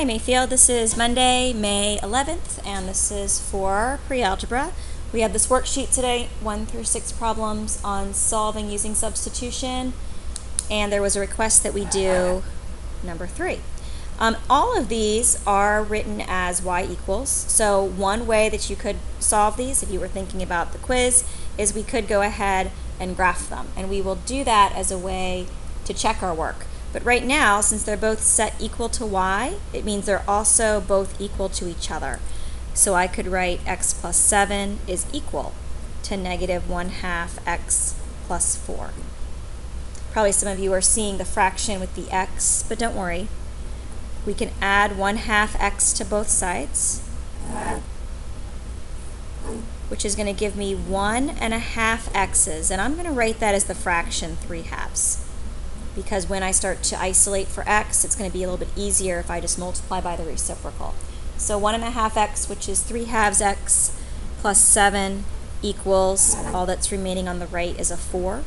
Hi Mayfield, this is Monday, May 11th, and this is for pre-algebra. We have this worksheet today, 1 through 6 problems on solving using substitution, and there was a request that we do number 3. All of these are written as y equals, so one way that you could solve these, if you were thinking about the quiz, is we could go ahead and graph them, and we will do that as a way to check our work. But right now, since they're both set equal to y, it means they're also both equal to each other. So I could write x plus 7 is equal to negative 1/2 x plus 4. Probably some of you are seeing the fraction with the x, but don't worry. We can add 1/2 x to both sides, which is going to give me 1.5 x's, and I'm going to write that as the fraction 3/2. Because when I start to isolate for x, it's going to be a little bit easier if I just multiply by the reciprocal. So 1.5 x, which is 3/2 x, plus 7 equals, all that's remaining on the right is a 4.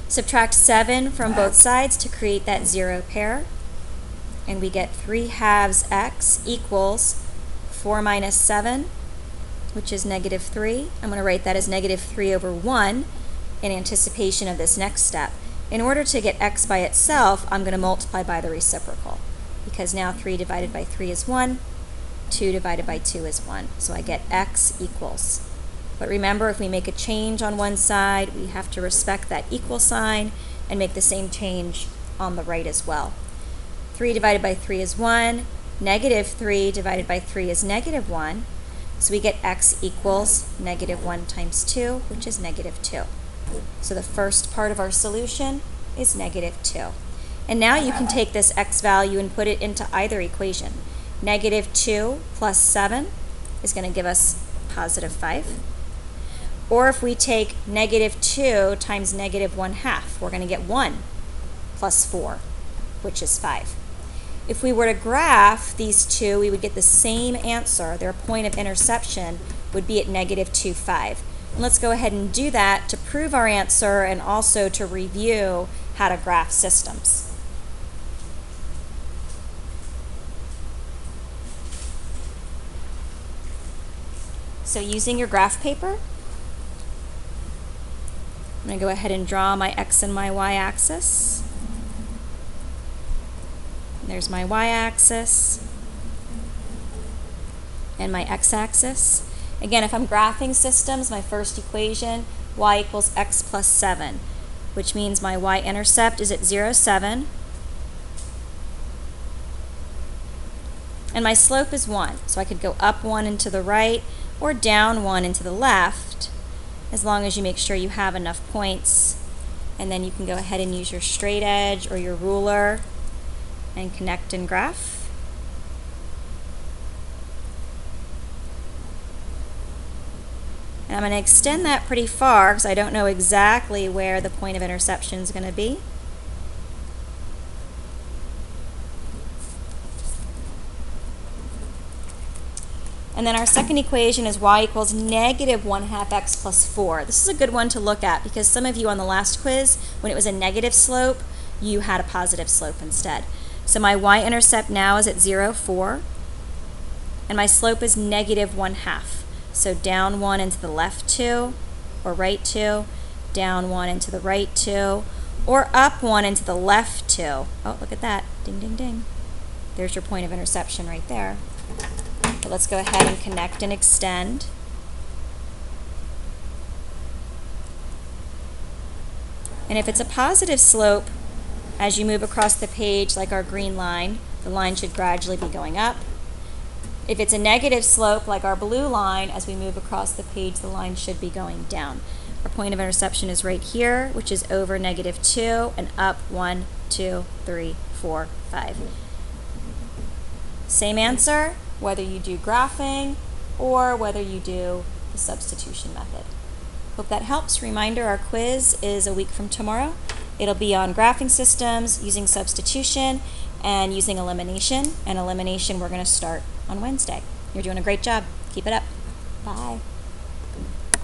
Subtract 7 from both sides to create that 0 pair, and we get 3/2 x equals 4 minus 7, which is negative 3. I'm going to write that as negative 3 over 1 in anticipation of this next step. In order to get x by itself, I'm going to multiply by the reciprocal, because now 3 divided by 3 is 1, 2 divided by 2 is 1. So I get x equals. But remember, if we make a change on one side, we have to respect that equal sign and make the same change on the right as well. 3 divided by 3 is 1, negative 3 divided by 3 is negative 1, so we get x equals negative 1 times 2, which is negative 2. So the first part of our solution is negative 2. And now you can take this x value and put it into either equation. Negative 2 plus 7 is going to give us positive 5. Or if we take negative 2 times negative 1/2, we're going to get 1 plus 4, which is 5. If we were to graph these two, we would get the same answer. Their point of interception would be at negative 2, 5. And let's go ahead and do that to prove our answer and also to review how to graph systems. So using your graph paper, I'm going to go ahead and draw my x and my y-axis. There's my y-axis and my x-axis. Again, if I'm graphing systems, my first equation, y equals x plus 7, which means my y-intercept is at 0, 7, and my slope is 1. So I could go up 1 and to the right or down 1 and to the left, as long as you make sure you have enough points. And then you can go ahead and use your straight edge or your ruler and connect and graph. And I'm going to extend that pretty far because I don't know exactly where the point of interception is going to be. And then our second equation is y equals negative 1/2 x plus 4. This is a good one to look at because some of you on the last quiz, when it was a negative slope, you had a positive slope instead. So my y-intercept now is at 0, 4, and my slope is negative 1/2. So down 1 into the left 2, or right 2, down 1 into the right 2, or up 1 into the left 2. Oh, look at that. Ding, ding, ding. There's your point of interception right there. But let's go ahead and connect and extend. And if it's a positive slope, as you move across the page like our green line, the line should gradually be going up. If it's a negative slope like our blue line, as we move across the page, the line should be going down. Our point of interception is right here, which is over negative 2 and up 1, 2, 3, 4, 5. Same answer, whether you do graphing or whether you do the substitution method. Hope that helps. Reminder, our quiz is a week from tomorrow. It'll be on graphing systems, using substitution, and using elimination. And elimination we're going to start on Wednesday. You're doing a great job. Keep it up. Bye.